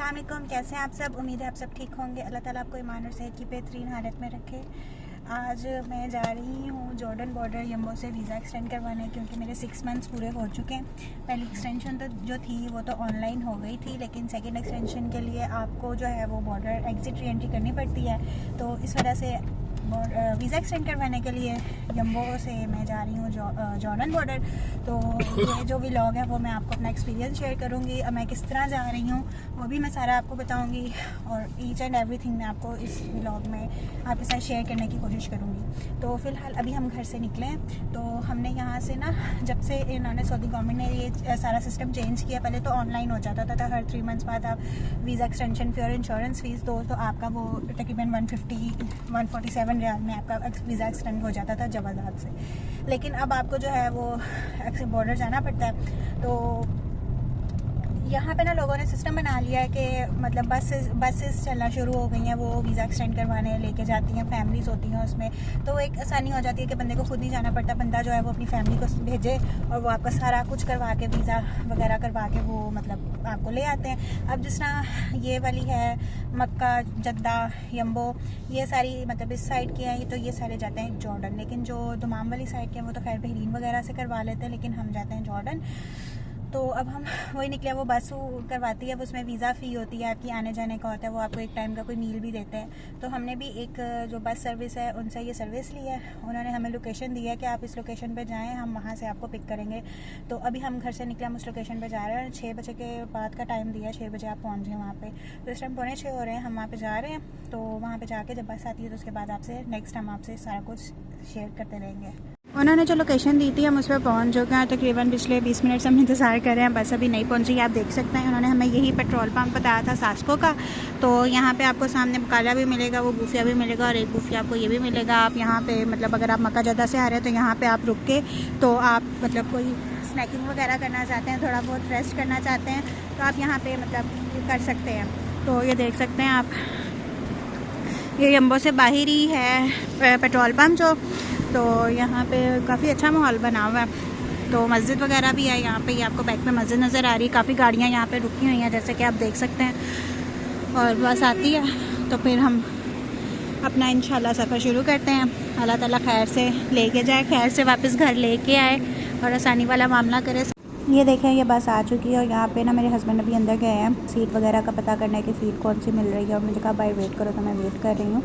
अस्सलाम वालेकुम, कैसे हैं आप सब। उम्मीद है आप सब ठीक होंगे। अल्लाह ताला आपको ईमान और सेहत की बेहतरीन हालत में रखे। आज मैं जा रही हूँ जॉर्डन बॉर्डर यम्बो से वीज़ा एक्सटेंड करवाने, क्योंकि मेरे 6 मंथ्स पूरे हो चुके हैं। पहली एक्सटेंशन तो जो थी वो तो ऑनलाइन हो गई थी, लेकिन सेकंड एक्सटेंशन के लिए आपको जो है वो बॉर्डर एग्ज़िट री एंट्री करनी पड़ती है। तो इस वजह से वीज़ा एक्सटेंड करवाने के लिए यम्बो से मैं जा रही हूँ जॉर्डन बॉर्डर। तो ये जो व्लॉग है वो मैं आपको अपना एक्सपीरियंस शेयर करूँगी और मैं किस तरह जा रही हूँ वो भी मैं सारा आपको बताऊँगी, और ईच एंड एवरीथिंग मैं आपको इस व्लॉग में आपके साथ शेयर करने की कोशिश करूँगी। तो फ़िलहाल अभी हम घर से निकले हैं। तो हमने यहाँ से ना, जब से इन्होंने सऊदी गवर्नमेंट ने ये सारा सिस्टम चेंज किया, पहले तो ऑनलाइन हो जाता था हर 3 मंथ्स बाद आप वीज़ा एक्सटेंशन फी और इंश्योरेंस फीस दो तो आपका वो तकरीबन 147 रियाल में आपका वीज़ा एक्सटेंड हो जाता था जवाज़ात से। लेकिन अब आपको जो है वो बॉर्डर जाना पड़ता है। तो यहाँ पे ना लोगों ने सिस्टम बना लिया है कि मतलब बसेस चलना शुरू हो गई हैं, वो वीज़ा एक्सटेंड करवाने लेके जाती हैं, फैमिलीज़ होती हैं उसमें। तो एक आसानी हो जाती है कि बंदे को खुद नहीं जाना पड़ता, बंदा जो है वो अपनी फैमिली को भेजे और वो आपका सारा कुछ करवा के वीज़ा वगैरह करवा के वो मतलब आपको ले आते हैं। अब जिस तरह ये वाली है मक्का, जद्दा, यम्बो, ये सारी मतलब इस साइड की हैं, तो ये सारे जाते हैं जॉर्डन। लेकिन जो दमाम वाली साइड के हैं वो तो खैर बहरीन वगैरह से करवा लेते हैं, लेकिन हम जाते हैं जॉर्डन। तो अब हम वही निकले, वो बस करवाती है, उसमें वीज़ा फ़ी होती है, आपकी आने जाने का होता है, वो आपको एक टाइम का कोई मील भी देते हैं। तो हमने भी एक जो बस सर्विस है उनसे ये सर्विस ली है। उन्होंने हमें लोकेशन दी है कि आप इस लोकेशन पे जाएं, हम वहाँ से आपको पिक करेंगे। तो अभी हम घर से निकले, हम उस लोकेशन पे जा रहे हैं। 6 बजे के बाद का टाइम दिया है, 6 बजे आप पहुँच जाएँ वहाँ पर। तो इस टाइम 5:45 हो रहे हैं, हम वहाँ पर जा रहे हैं। तो वहाँ पर जाके जब बस आती है तो उसके बाद आपसे नेक्स्ट हम आपसे सारा कुछ शेयर करते रहेंगे। उन्होंने जो लोकेशन दी थी हम उस पर पहुँच चुके हैं। तकरीबन पिछले 20 मिनट से हम इंतज़ार कर रहे हैं, बस अभी नहीं पहुँची। आप देख सकते हैं उन्होंने हमें यही पेट्रोल पंप बताया था सास्को का। तो यहाँ पे आपको सामने बकाला भी मिलेगा, वो बूफिया भी मिलेगा, और एक बूफिया आपको ये भी मिलेगा। आप यहाँ पे मतलब अगर आप मक्का जद्दा से आ रहे हैं तो यहाँ पर आप रुक के तो आप मतलब कोई स्नैकिंग वगैरह करना चाहते हैं, थोड़ा बहुत रेस्ट करना चाहते हैं तो आप यहाँ पर मतलब कर सकते हैं। तो ये देख सकते हैं आप, ये यम्बो से बाहर ही है पेट्रोल पम्प जो। तो यहाँ पे काफ़ी अच्छा माहौल बना हुआ है। तो मस्जिद वगैरह भी है यहाँ पे, ये आपको बैक में मस्जिद नज़र आ रही है। काफ़ी गाड़ियाँ यहाँ पे रुकी हुई हैं जैसे कि आप देख सकते हैं, और बस आती है तो फिर हम अपना इंशाल्लाह सफ़र शुरू करते हैं। अल्लाह ताला खैर से लेके जाए, खैर से वापस घर लेके आए और आसानी वाला मामला करे। ये देखें, ये बस आ चुकी है और यहाँ पे ना मेरे हस्बैंड अभी अंदर गए हैं सीट वगैरह का पता करने की, सीट कौन सी मिल रही है, और मुझे कहा भाई वेट करो, तो मैं वेट कर रही हूँ।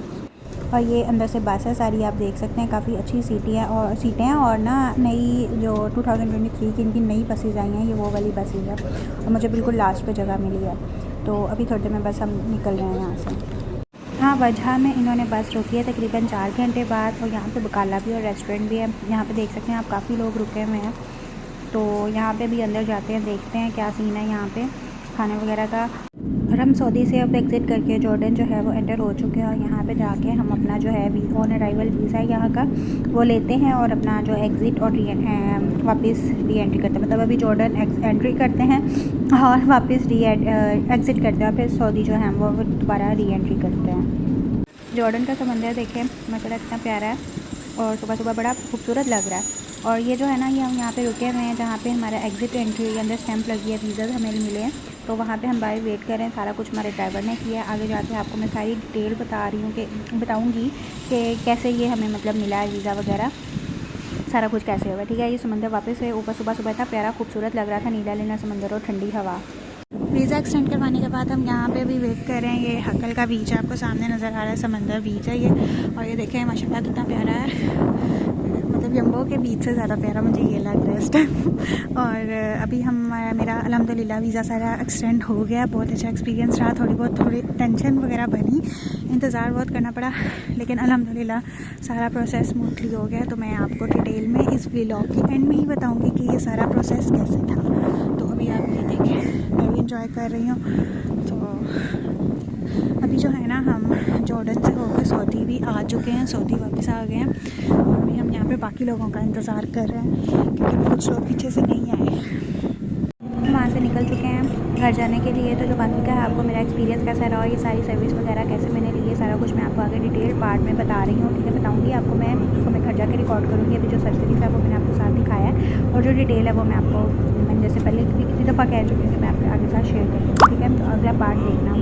और ये अंदर से बस है सारी, आप देख सकते हैं काफ़ी अच्छी सीटें हैं और ना नई जो 2023 की इनकी नई बसेज आई हैं, ये वो वाली बसेज है और मुझे बिल्कुल लास्ट पे जगह मिली है। तो अभी थोड़ी देर में बस हम निकल रहे हैं यहाँ से। हाँ, वजह में इन्होंने बस रोकी है तकरीबन 4 घंटे बाद, और यहाँ पे बकाला भी और रेस्टोरेंट भी है। यहाँ पे देख सकते हैं आप, काफ़ी लोग रुके हुए हैं। तो यहाँ पे भी अंदर जाते हैं, देखते हैं क्या सीन है यहाँ पे खाने वगैरह का। और हम सऊदी से अब एग्ज़िट करके जॉर्डन जो है वो एंटर हो चुके हैं, और यहाँ पे जाके हम अपना जो है ऑन अराइवल वीज़ा यहाँ का वो लेते हैं और अपना जो एग्ज़िट और वापस री एंट्री करते हैं। मतलब अभी जॉर्डन एंट्री करते हैं और वापस एग्ज़िट करते हैं, फिर सऊदी जो है वो दोबारा री एंट्री करते हैं। जॉर्डन का समंदर देखें माशाल्लाह कितना प्यारा है, और सुबह सुबह बड़ा खूबसूरत लग रहा है। और ये जो है ना, ये हम यहाँ पे रुके हुए हैं जहाँ पे हमारा एग्ज़िट एंट्री के अंदर स्टैंप लगी है, वीज़ा हमें मिले हैं। तो वहाँ पे हम बाहर वेट कर रहे हैं, सारा कुछ हमारे ड्राइवर ने किया है। आगे जाके आपको मैं सारी डिटेल बताऊँगी कि कैसे ये हमें मतलब मिला है वीज़ा वगैरह, सारा कुछ कैसे होगा। ठीक है, ये समंदर वापस से ऊपर सुबह इतना प्यारा खूबसूरत लग रहा था, नीला नीला समंदर और ठंडी हवा। वीज़ा एक्सटेंड करवाने के बाद हम यहाँ पे भी वेट कर रहे हैं। ये हकल का बीच है, आपको सामने नज़र आ रहा है, समंदर बीच है ये। और ये देखें माशाल्लाह कितना प्यारा है, मतलब यम्बो के बीच से ज़्यादा प्यारा मुझे ये लग रहा है इस टाइम। और अभी मेरा अल्हम्दुलिल्लाह वीज़ा सारा एक्सटेंड हो गया। बहुत अच्छा एक्सपीरियंस रहा, थोड़ी टेंशन वगैरह बनी, इंतज़ार बहुत करना पड़ा, लेकिन अल्हम्दुलिल्लाह सारा प्रोसेस स्मूथली हो गया। तो मैं आपको डिटेल में इस व्लॉग के एंड में ही बताऊँगी कि ये सारा प्रोसेस कैसे था। तो अभी आप ये देखें, मैं भी इंजॉय कर रही हूँ। तो अभी जो है ना, हम जॉर्डन से होकर सऊदी भी आ चुके हैं, सऊदी वापस आ गए हैं। और अभी हम यहाँ पे बाकी लोगों का इंतज़ार कर रहे हैं क्योंकि कुछ लोग पीछे से नहीं आए। वहाँ से निकल चुके हैं घर जाने के लिए। तो जो बाकी का है, आपको मेरा एक्सपीरियंस कैसा रहा, ये सारी सर्विस वगैरह कैसे मैंने ली है, सारा कुछ मैं आपको आगे डिटेल पार्ट में बता रही हूँ। ठीक है, बताऊँगी आपको मैं घर जाके रिकॉर्ड करूँगी। अभी जो सर्विस है वो मैंने आपको साथ दिखाया है, और जो डिटेल है वो मैं आपको मैंने जैसे पहले भी कितनी दफ़ा कह चुकी हूँ कि मैं आपके आगे साथ शेयर करूँगी। ठीक है, तो अगला पार्ट देखना।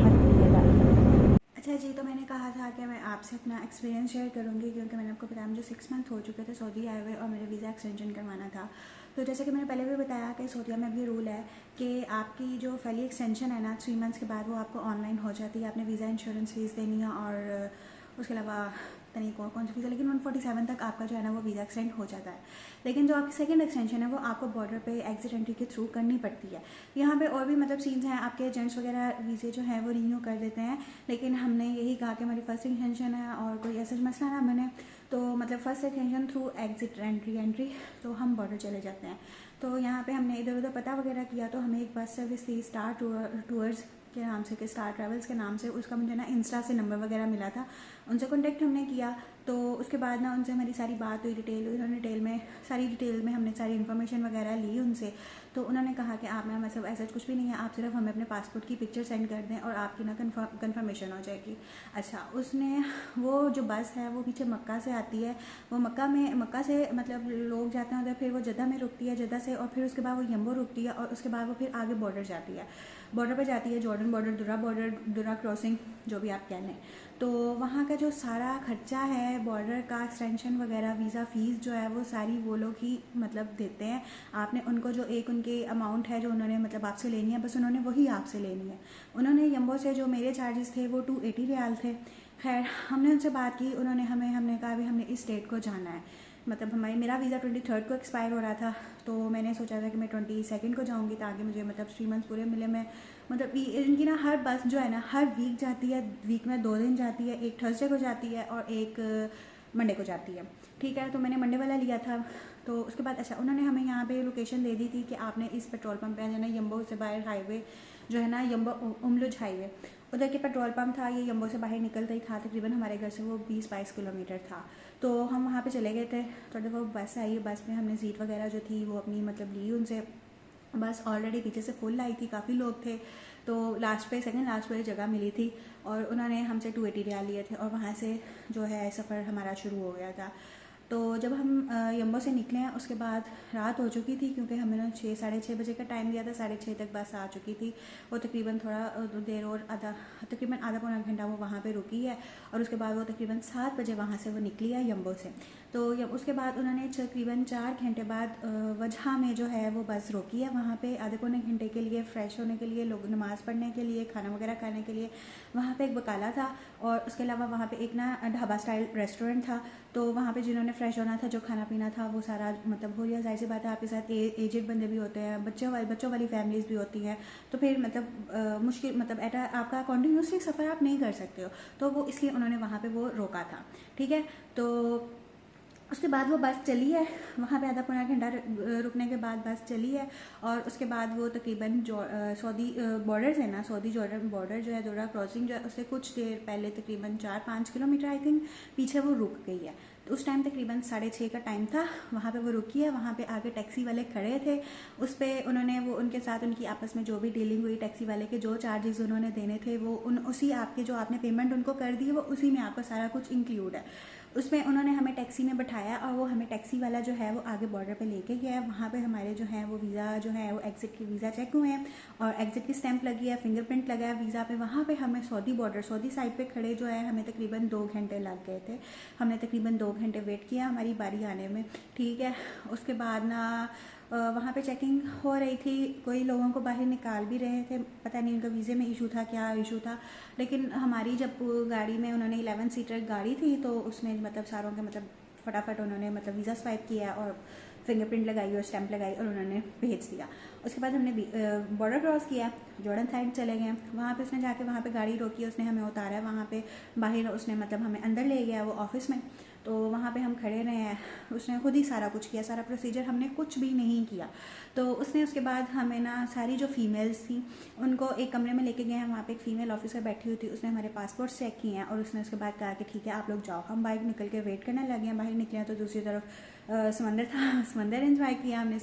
कहा था कि मैं आपसे अपना एक्सपीरियंस शेयर करूंगी, क्योंकि मैंने आपको बताया मुझे 6 मंथ हो चुके थे सऊदी आए हुए और मेरा वीज़ा एक्सटेंशन करवाना था। तो जैसे कि मैंने पहले भी बताया कि सऊदीया में भी रूल है कि आपकी जो फैली एक्सटेंशन है ना 3 मंथ्स के बाद वो आपको ऑनलाइन हो जाती है। आपने वीज़ा इंश्योरेंस फीस देनी है और उसके अलावा नहीं कौन सी फीस है, लेकिन 147 तक आपका जो है ना वो वीज़ा एक्सटेंड हो जाता है। लेकिन जो आपकी सेकंड एक्सटेंशन है वो आपको बॉर्डर पे एग्जिट एंट्री के थ्रू करनी पड़ती है। यहाँ पे और भी मतलब सीन्स हैं, आपके एजेंट्स वगैरह वीज़े जो हैं वो रिन्यू कर देते हैं, लेकिन हमने यही कहा कि हमारी फर्स्ट एक्सटेंशन है और कोई ऐसा मसला ना बने, तो मतलब first extension through exit entry तो हम बॉर्डर चले जाते हैं। तो यहाँ पे हमने इधर उधर पता वगैरह किया, तो हमें एक बस सर्विस थी स्टार टूर्स के नाम से, कि स्टार ट्रैवल्स के नाम से, उसका मुझे ना इंस्टा से नंबर वगैरह मिला था, उनसे कॉन्टेक्ट हमने किया। तो उसके बाद ना उनसे हमारी सारी बात हुई, सारी डिटेल में हमने सारी इन्फॉर्मेशन वगैरह ली उनसे। तो उन्होंने कहा कि आप ना मतलब ऐसा कुछ भी नहीं है, आप सिर्फ हमें अपने पासपोर्ट की पिक्चर सेंड कर दें और आपकी ना कन्फर्मेशन हो जाएगी। अच्छा, उसने वो जो बस है वो पीछे मक्का से आती है, वो मक्का से मतलब लोग जाते हैं उधर, फिर वो जद्दा में रुकती है, जद्दा से और फिर उसके बाद वो यम्बो रुकती है और उसके बाद वो फिर आगे बॉर्डर जाती है, बॉर्डर पर जाती है, जॉर्डन बॉर्डर, दुरा क्रॉसिंग, जो भी आप कह लें। तो वहाँ का जो सारा खर्चा है बॉर्डर का, एक्सटेंशन वगैरह, वीज़ा फ़ीस जो है वो सारी वो लोग ही मतलब देते हैं। आपने उनको जो एक उनके अमाउंट है जो उन्होंने मतलब आपसे लेनी है, बस उन्होंने वही आपसे लेनी है। उन्होंने यम्बो से जो मेरे चार्जेस थे वो 280 रियाल थे। खैर हमने उनसे बात की, हमने कहा अभी हमने इस डेट को जाना है, मतलब मेरा वीज़ा 23 को एक्सपायर हो रहा था, तो मैंने सोचा था कि मैं 22 को जाऊंगी ताकि मुझे मतलब 3 मंथ्स पूरे मिले। मैं मतलब इनकी ना हर बस जो है ना हर वीक जाती है, वीक में 2 दिन जाती है, एक थर्सडे को जाती है और एक मंडे को जाती है। ठीक है, तो मैंने मंडे वाला लिया था। तो उसके बाद अच्छा उन्होंने हमें यहाँ पे लोकेशन दे दी थी कि आपने इस पेट्रोल पंप पे है ना, यम्बो से बाहर हाईवे जो है ना, यम्बो उमलुज हाईवे, उधर के पेट्रोल पंप था। ये यम्बो से बाहर निकलता ही था, तकरीबन हमारे घर से वो 20-22 किलोमीटर था। तो हम वहाँ पे चले गए थे। थोड़ी वो बस आई, बस में हमने सीट वगैरह जो थी वो अपनी मतलब ली उनसे। बस ऑलरेडी पीछे से फुल आई थी, काफ़ी लोग थे, तो सेकंड लास्ट पे जगह मिली थी और उन्होंने हमसे 280 रियाल लिए थे और वहाँ से जो है सफ़र हमारा शुरू हो गया था। तो जब हम यम्बो से निकले हैं उसके बाद रात हो चुकी थी, क्योंकि हमने ना 6-6:30 बजे का टाइम दिया था, 6:30 तक बस आ चुकी थी। वो तकरीबन थोड़ा देर और तकरीबन आधा पौना घंटा वो वहाँ पे रुकी है और उसके बाद वो तकरीबन 7 बजे वहाँ से वो निकली है यम्बो से। तो उसके बाद उन्होंने तकरीबन 4 घंटे बाद वजह में जो है वो बस रोकी है, वहाँ पे आधे पौने घंटे के लिए फ़्रेश होने के लिए, लोग नमाज़ पढ़ने के लिए, खाना वगैरह खाने के लिए। वहाँ पे एक बकाला था और उसके अलावा वहाँ पे एक ना ढाबा स्टाइल रेस्टोरेंट था। तो वहाँ पे जिन्होंने फ्रेश होना था, जो खाना पीना था, वो सारा मतलब हो गया। जाहिर सी बात है आपके साथ एजेड बंदे भी होते हैं, बच्चों वाली फैमिलीज़ भी होती हैं, तो फिर मतलब मुश्किल मतलब आपका कंटिन्यूसली सफ़र आप नहीं कर सकते हो, तो वो इसलिए उन्होंने वहाँ पे वो रोका था। ठीक है, तो उसके बाद वो बस चली है, वहाँ पे आधा पौना घंटा रुकने के बाद बस चली है और उसके बाद वो तकरीबन सऊदी बॉर्डर से ना, सऊदी जॉर्डन बॉर्डर जो है, दोरा क्रॉसिंग जो है, उससे कुछ देर पहले तकरीबन 4-5 किलोमीटर आई थिंक पीछे वो रुक गई है। तो उस टाइम तकरीबन 6:30 का टाइम था, वहाँ पे वो रुकी है। वहाँ पे आगे टैक्सी वाले खड़े थे, उस पर उन्होंने वो उनके साथ उनकी आपस में जो भी डीलिंग हुई, टैक्सी वाले के जो चार्जेस उन्होंने देने थे वो उसी आपके जो आपने पेमेंट उनको कर दी है वो उसी में आपका सारा कुछ इंक्लूड है। उसमें उन्होंने हमें टैक्सी में बिठाया और वो हमें टैक्सी वाला जो है वो आगे बॉर्डर पे लेके गया है। वहाँ पे हमारे जो है वो वीज़ा जो है वो एग्जिट के वीज़ा चेक हुए हैं और एग्जिट की स्टैंप लगी है, फिंगरप्रिंट लगा है वीज़ा पे। वहाँ पे हमें सऊदी साइड पे खड़े जो है हमें तकरीबन 2 घंटे लग गए थे। हमने तकरीबन 2 घंटे वेट किया हमारी बारी आने में। ठीक है, उसके बाद ना वहाँ पे चेकिंग हो रही थी, कोई लोगों को बाहर निकाल भी रहे थे, पता नहीं उनका वीज़े में इशू था, क्या इशू था। लेकिन हमारी जब गाड़ी में उन्होंने 11 सीटर गाड़ी थी, तो उसमें मतलब सारों के मतलब फटाफट उन्होंने मतलब वीज़ा स्वाइप किया और फिंगरप्रिंट लगाई और स्टैंप लगाई और उन्होंने भेज दिया। उसके बाद हमने बॉर्डर क्रॉस किया, जॉर्डन साइड चले गए। वहाँ पे उसने जाके वहाँ पे गाड़ी रोकी, उसने हमें उतारा है वहाँ पे बाहर, उसने मतलब हमें अंदर ले गया वो ऑफिस में। तो वहाँ पे हम खड़े रहे हैं, उसने खुद ही सारा कुछ किया, सारा प्रोसीजर, हमने कुछ भी नहीं किया। तो उसने उसके बाद हमें ना सारी जो फीमेल्स थी उनको एक कमरे में लेके गए हैं, वहाँ पे एक फ़ीमेल ऑफिसर बैठी हुई थी, उसने हमारे पासपोर्ट चेक किए हैं और उसने उसके बाद कहा कि ठीक है आप लोग जाओ। हम बाहर निकल के वेट करने लगे हैं, बाहर निकले हैं तो दूसरी तरफ समंदर था, समंदर एंजॉय किया हमने,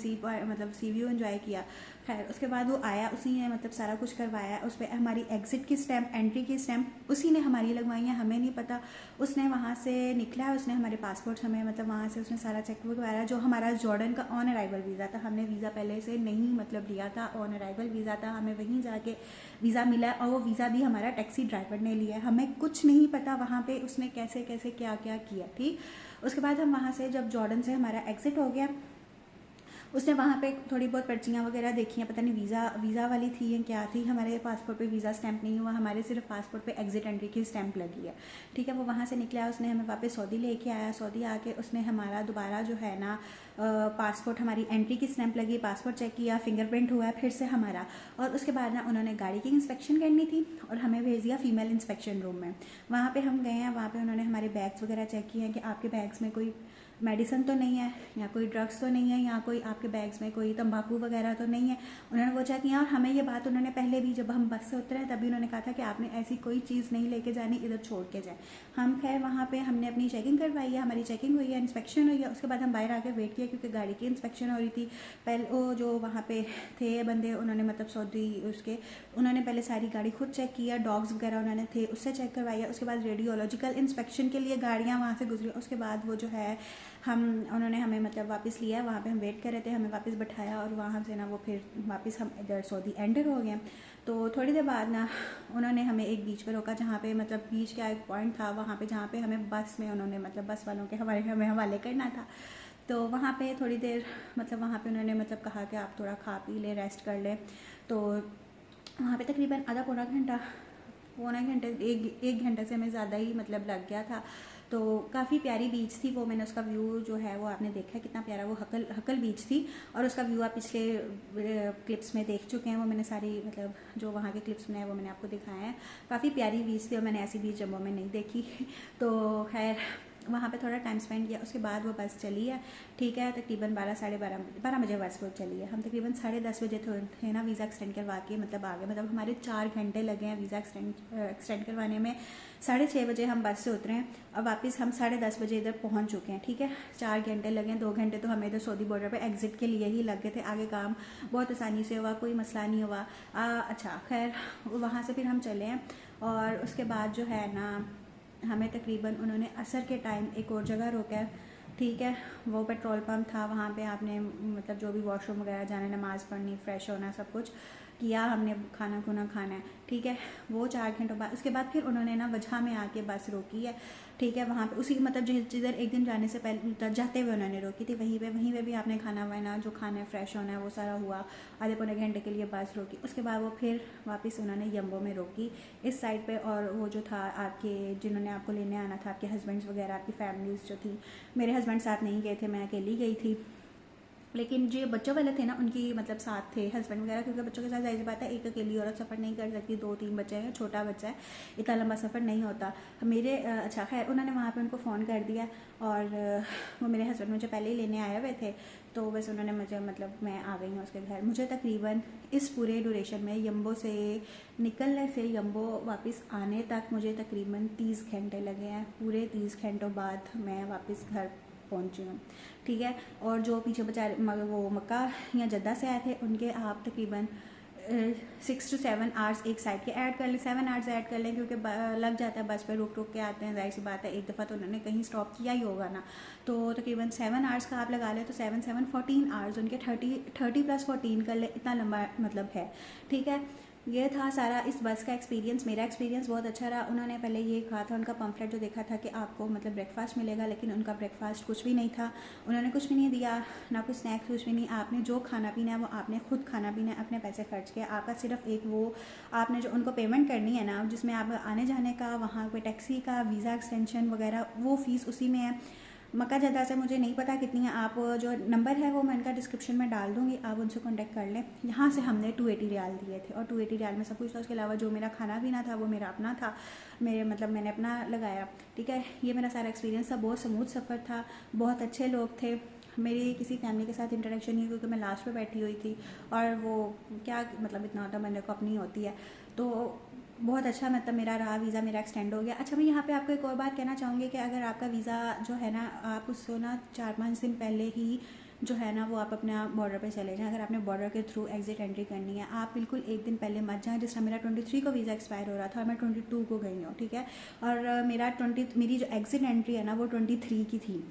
मतलब सी व्यू एंजॉय किया। खैर उसके बाद वो आया, उसी ने मतलब सारा कुछ करवाया, उस पर हमारी एग्जिट की स्टैम्प, एंट्री की स्टैम्प उसी ने हमारी लगवाई है, हमें नहीं पता। उसने वहाँ से निकला, उसने हमारे पासपोर्ट हमें मतलब वहाँ से उसने सारा चेक वगैरह, जो हमारा जॉर्डन का ऑन अराइवल वीज़ा था, हमने वीज़ा पहले से नहीं मतलब लिया था, ऑन अराइवल वीज़ा था, हमें वहीं जाके वीज़ा मिला और वो वीज़ा भी हमारा टैक्सी ड्राइवर ने लिया है, हमें कुछ नहीं पता वहाँ पे उसने कैसे कैसे क्या क्या किया। ठीक, उसके बाद हम वहाँ से जब जॉर्डन से हमारा एग्ज़िट हो गया, उसने वहाँ पे थोड़ी बहुत पर्चियाँ वगैरह देखी हैं, पता नहीं वीज़ा वाली थी या क्या थी, हमारे पासपोर्ट पे वीज़ा स्टैंप नहीं हुआ, हमारे सिर्फ पासपोर्ट पे एग्जिट एंट्री की स्टैंप लगी है। ठीक है, वो वहाँ से निकला, उसने हमें वापस सऊदी लेके आया, सऊदी आके उसने हमारा दोबारा जो है ना पासपोर्ट, हमारी एंट्री की स्टैंप लगी, पासपोर्ट चेक किया, फिंगरप्रिंट हुआ फिर से हमारा, और उसके बाद ना उन्होंने गाड़ी की इंस्पेक्शन करनी थी और हमें भेज दिया फीमेल इंस्पेक्शन रूम में। वहाँ पर हम गए हैं, वहाँ पर उन्होंने हमारे बैग्स वगैरह चेक किए हैं कि आपके बैग्स में कोई मेडिसिन तो नहीं है, या कोई ड्रग्स तो नहीं है, या कोई आपके बैग्स में कोई तंबाकू वगैरह तो नहीं है, उन्होंने वो चेक किया। और हमें ये बात उन्होंने पहले भी जब हम बस से उतरे हैं तभी उन्होंने कहा था कि आपने ऐसी कोई चीज़ नहीं लेके जानी, इधर छोड़ के जाए। हम खैर वहाँ पे हमने अपनी चेकिंग करवाई है, हमारी चेकिंग हुई है, इंस्पेक्शन हुई है, उसके बाद हम बाहर आके वेट किया क्योंकि गाड़ी की इंस्पेक्शन हो रही थी। पहले वो जो वहाँ पे थे बंदे, उन्होंने मतलब सऊदी उसके, उन्होंने पहले सारी गाड़ी खुद चेक किया, डॉग्स वगैरह उन्होंने थे उससे चेक करवाया, उसके बाद रेडियोलॉजिकल इंस्पेक्शन के लिए गाड़ियाँ वहाँ से गुजरी, उसके बाद वो जो है उन्होंने हमें मतलब वापस लिया, वहाँ पे हम वेट कर रहे थे, हमें वापस बैठाया और वहाँ से ना वो फिर वापस हम इधर सऊदी एंटर हो गए। तो थोड़ी देर बाद ना उन्होंने हमें एक बीच पे रोका, जहाँ पे मतलब बीच का एक पॉइंट था वहाँ पे, जहाँ पे हमें बस में उन्होंने मतलब बस वालों के हमें हवाले करना था। तो वहाँ पे थोड़ी देर मतलब वहाँ पे उन्होंने मतलब कहा कि आप थोड़ा खा पी ले, रेस्ट कर ले। तो वहाँ पे तकरीबन आधा पौना घंटे एक घंटे से हमें ज़्यादा ही मतलब लग गया था। तो काफ़ी प्यारी बीच थी वो, मैंने उसका व्यू जो है वो आपने देखा है कितना प्यारा, वो हकल बीच थी, और उसका व्यू आप पिछले क्लिप्स में देख चुके हैं, वो मैंने सारी मतलब जो वहाँ के क्लिप्स में है वो मैंने आपको दिखाया है। काफ़ी प्यारी बीच थी और मैंने ऐसी बीच जम्मू में नहीं देखी। तो खैर वहाँ पे थोड़ा टाइम स्पेंड किया, उसके बाद वो बस चली है। ठीक है, तकरीबन 12 बजे बस वो चली है। हम तकरीबन 10:30 बजे थे ना वीज़ा एक्सटेंड करवा के मतलब आ गए, मतलब हमारे 4 घंटे लगे हैं वीज़ा एक्सटेंड करवाने में। 6:30 बजे हम बस से उतरे हैं और वापस हम 10:30 बजे इधर पहुँच चुके हैं। ठीक है, 4 घंटे लगे हैं, 2 घंटे तो हमें इधर सऊदी बॉर्डर पर एग्जिट के लिए ही लग गए थे, आगे काम बहुत आसानी से हुआ, कोई मसला नहीं हुआ। अच्छा खैर वहाँ से फिर हम चले हैं और उसके बाद जो है ना हमें तकरीबन उन्होंने असर के टाइम एक और जगह रोका है। ठीक है, वो पेट्रोल पंप था, वहाँ पे आपने मतलब जो भी वॉशरूम वगैरह जाना, नमाज़ पढ़नी, फ्रेश होना, सब कुछ किया हमने, खाना खुना खाना है। ठीक है, वो 4 घंटों बाद उसके बाद फिर उन्होंने ना वजह में आके बस रोकी है। ठीक है, वहाँ पे उसी मतलब जिधर एक दिन जाने से पहले जाते हुए उन्होंने रोकी थी, वहीं पे भी आपने खाना वाना जो खाना है, फ्रेश होना है, वो सारा हुआ। आधे पौने घंटे के लिए बस रोकी, उसके बाद वो फिर वापस उन्होंने यम्बो में रोकी इस साइड पे। और वो जो था आपके जिन्होंने आपको लेने आना था, आपके हस्बैंड्स वगैरह, आपकी फैमिलीज़ जो थी, मेरे हस्बैंड साथ नहीं गए थे, मैं अकेली गई थी, लेकिन जो बच्चों वाले थे ना उनकी मतलब साथ थे हस्बैंड वगैरह, क्योंकि बच्चों के साथ जाहिर सी बात है एक अकेली औरत सफ़र नहीं कर सकती, 2-3 बच्चे हैं, छोटा बच्चा है, इतना लंबा सफ़र नहीं होता मेरे। अच्छा खैर उन्होंने वहाँ पे उनको फ़ोन कर दिया और वो मेरे हस्बैंड मुझे पहले ही लेने आए हुए थे, तो बस उन्होंने मुझे मतलब मैं आ गई हूँ उसके घर। मुझे तकरीबन इस पूरे ड्यूरेशन में यम्बो से निकलने से यम्बो वापस आने तक मुझे तकरीबन 30 घंटे लगे हैं। पूरे 30 घंटों बाद मैं वापस घर पहुंची हूँ। ठीक है, और जो पीछे बेचारे वो मक्का या जद्दा से आए थे उनके आप तकरीबन 6 to 7 आवर्स एक साइड के ऐड कर लें, 7 आवर्स ऐड कर लें, क्योंकि लग जाता है बस पे रुक के आते हैं, जाहिर सी बात है एक दफ़ा तो उन्होंने कहीं स्टॉप किया ही होगा ना, तो तकरीबन 7 आवर्स का आप लगा लें, तो 7-7-14 आवर्स उनके 30 + 14 कर लें, इतना लंबा मतलब है। ठीक है, ये था सारा इस बस का एक्सपीरियंस। मेरा एक्सपीरियंस बहुत अच्छा रहा। उन्होंने पहले ये कहा था, उनका पम्फलेट जो देखा था कि आपको मतलब ब्रेकफास्ट मिलेगा, लेकिन उनका ब्रेकफास्ट कुछ भी नहीं था, उन्होंने कुछ भी नहीं दिया, ना कुछ स्नैक्स, कुछ भी नहीं। आपने जो खाना पीना है वो आपने खुद खाना पीना है, अपने पैसे खर्च किया। आपका सिर्फ एक वो आपने जो उनको पेमेंट करनी है ना, जिसमें आप आने जाने का, वहाँ पे टैक्सी का, वीज़ा एक्सटेंशन वगैरह, वो फ़ीस उसी में है। मक्का जद्दा से मुझे नहीं पता कितनी है, आप जो नंबर है वो मैं इनका डिस्क्रिप्शन में डाल दूँगी, आप उनसे कांटेक्ट कर लें। यहाँ से हमने 280 रियाल दिए थे और 280 रियाल में सब कुछ था, उसके अलावा जो मेरा खाना पीना था वो मेरा अपना था, मेरे मतलब मैंने अपना लगाया। ठीक है, ये मेरा सारा एक्सपीरियंस था। बहुत स्मूथ सफ़र था, बहुत अच्छे लोग थे। मेरी किसी फैमिली के साथ इंटरेक्शन नहीं, क्योंकि मैं लास्ट पे बैठी हुई थी और वो क्या मतलब इतना होता बंदे को अपनी होती है। तो बहुत अच्छा मतलब मेरा रहा, वीज़ा मेरा एक्सटेंड हो गया। अच्छा, मैं यहाँ पे आपको एक और बात कहना चाहूँगी कि अगर आपका वीज़ा जो है ना, आप उसको ना 4-5 दिन पहले ही जो है ना वो आप अपना बॉर्डर पे चले जाएं। अगर आपने बॉर्डर के थ्रू एग्जिट एंट्री करनी है, आप बिल्कुल एक दिन पहले मत जाएं। जिस तरह मेरा 23 को वीज़ा एक्सपायर हो रहा था और मैं 22 को गई हूँ, ठीक है, और मेरी जो एग्जिट एंट्री है ना वो 23 की थी।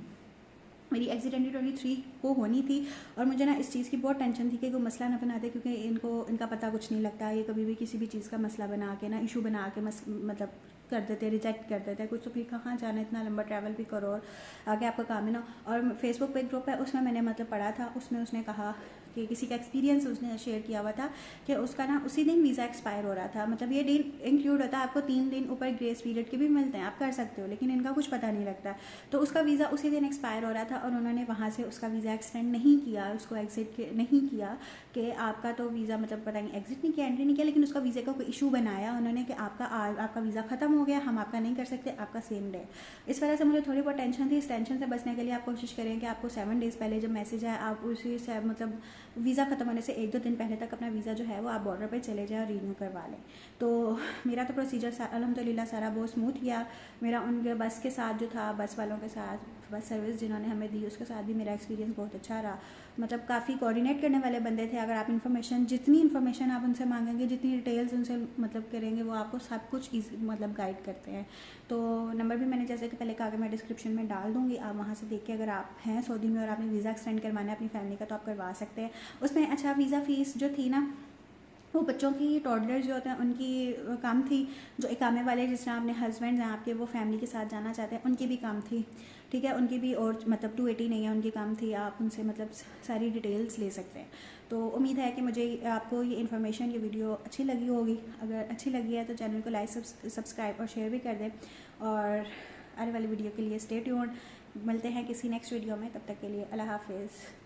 मेरी एग्जिट एंट्री 23 को होनी थी और मुझे ना इस चीज़ की बहुत टेंशन थी कि कोई मसला ना बना दे, क्योंकि इनका पता कुछ नहीं लगता। ये कभी भी किसी भी चीज़ का मसला बना के ना, इशू बना के मतलब कर देते, रिजेक्ट कर देते हैं कुछ। तो फिर कहाँ जाना, इतना लंबा ट्रैवल भी करो और आगे आपका काम है ना। और फेसबुक पे एक ग्रुप है, उसमें मैंने मतलब पढ़ा था, उसमें उसने कहा कि किसी का एक्सपीरियंस उसने शेयर किया हुआ था कि उसका ना उसी दिन वीज़ा एक्सपायर हो रहा था। मतलब ये दिन इंक्लूड होता है, आपको 3 दिन ऊपर ग्रेस पीरियड के भी मिलते हैं, आप कर सकते हो, लेकिन इनका कुछ पता नहीं लगता। तो उसका वीज़ा उसी दिन एक्सपायर हो रहा था और उन्होंने वहाँ से उसका वीज़ा एक्सटेंड नहीं किया, उसको एग्जिट नहीं किया कि आपका तो वीज़ा मतलब पता नहीं एग्जिट नहीं किया, एंट्री नहीं किया, लेकिन उसका वीज़े का कोई इशू बनाया उन्होंने कि आपका वीज़ा ख़त्म हो गया, हम आपका नहीं कर सकते, आपका सेम डे। इस वजह से मुझे थोड़ी बहुत टेंशन थी। इस टेंशन से बचने के लिए आप कोशिश करें कि आपको 7 डेज़ पहले जब मैसेज आए, आप उसी से मतलब वीज़ा ख़त्म होने से 1-2 दिन पहले तक अपना वीज़ा जो है वो आप बॉर्डर पे चले जाएं और रीन्यू करवा लें। तो मेरा तो प्रोसीजर अल्हम्दुलिल्लाह सारा बहुत स्मूथ गया। मेरा उनके बस के साथ जो था, बस वालों के साथ, बस सर्विस जिन्होंने हमें दी उसके साथ भी मेरा एक्सपीरियंस बहुत अच्छा रहा। मतलब काफ़ी कोऑर्डिनेट करने वाले बंदे थे। अगर आप जितनी इन्फॉर्मेशन आप उनसे मांगेंगे, जितनी डिटेल्स उनसे मतलब करेंगे, वो आपको सब कुछ मतलब गाइड करते हैं। तो नंबर भी मैंने जैसे कि पहले कहा कि मैं डिस्क्रिप्शन में डाल दूँगी, आप वहाँ से देख के अगर आप हैं सऊदी में और आपने वीज़ा एक्सटेंड करवाना है अपनी फैमिली का तो आप करवा सकते हैं। उसमें अच्छा वीज़ा फ़ीस जो थी ना, वो बच्चों की टॉडलर्स जो होते हैं उनकी कम थी। जो इकामे वाले जिस तरह अपने हस्बैंड हैं आपके, वो फैमिली के साथ जाना चाहते हैं, उनकी भी कम थी, ठीक है, उनकी भी और मतलब 280 नहीं है, उनकी कम थी। आप उनसे मतलब सारी डिटेल्स ले सकते हैं। तो उम्मीद है कि मुझे आपको ये इन्फॉर्मेशन, ये वीडियो अच्छी लगी होगी। अगर अच्छी लगी है तो चैनल को लाइक, सब्सक्राइब और शेयर भी कर दें। और आने वाली वीडियो के लिए स्टे ट्यून्ड। मिलते हैं किसी नेक्स्ट वीडियो में, तब तक के लिए अल्लाह हाफिज़।